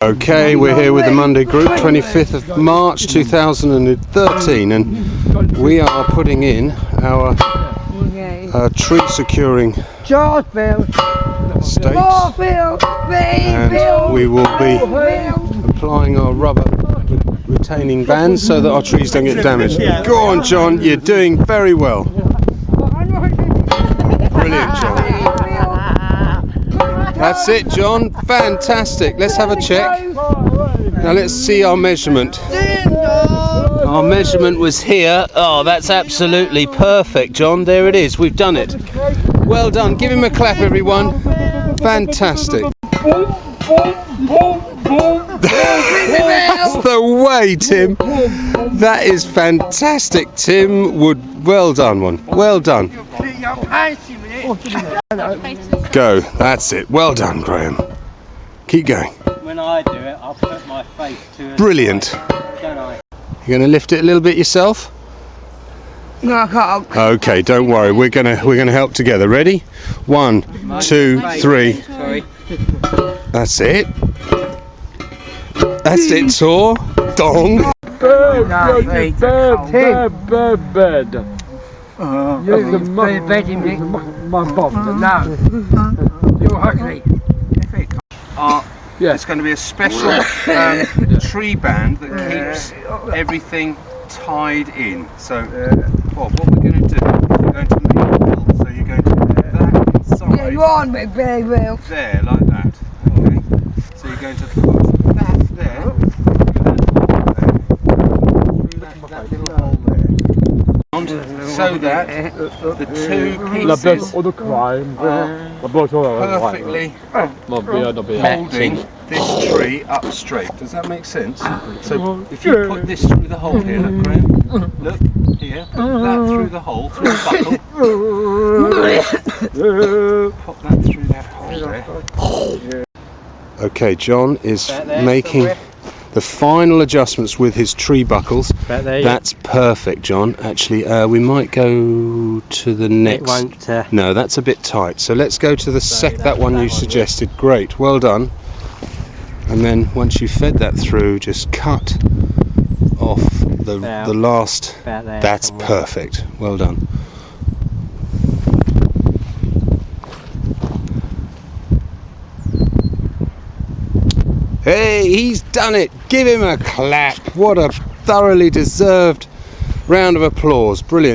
Okay, we're here with the Monday group, 25th of March 2013, and we are putting in our tree securing stakes, and we will be applying our rubber retaining bands so that our trees don't get damaged. Go on, John, you're doing very well. Brilliant, John. That's it, John. Fantastic. Let's have a check. Now let's see our measurement. Our measurement was here. Oh, that's absolutely perfect, John. There it is. We've done it. Well done. Give him a clap, everyone. Fantastic. That's the way, Tim. That is fantastic, Tim Wood. Well done, one. Well done. Go. That's it. Well done, Graham. Keep going. When I do it, I'll put my face to it. Brilliant. Don't I? You're going to lift it a little bit yourself? No, I can't. Okay, don't worry. We're gonna help together. Ready? 1, 2, 3. Sorry. That's it. That's it, Tor. Dong. Bed. It's going to be a special tree band that keeps everything tied in. So, what we're going to do is you're going to make a hill. So you're going to put that inside. Yeah, you are me, very well. There, like that. Okay. So you're going to put that there. That little hole there. So that the two pieces are perfectly holding this tree up straight. Does that make sense? So if you put this through the hole here, look, Graham. Look here. Put that through the hole, through the buckle. Pop that through that hole there. Okay, John is making the final adjustments with his tree buckles. That's perfect, John. Actually, we might go to the next. No, that's a bit tight. So let's go to the that one you suggested. Great, well done. And then once you fed that through, just cut off the last. That's perfect. Well done. Hey, he's done it. Give him a clap. What a thoroughly deserved round of applause. Brilliant.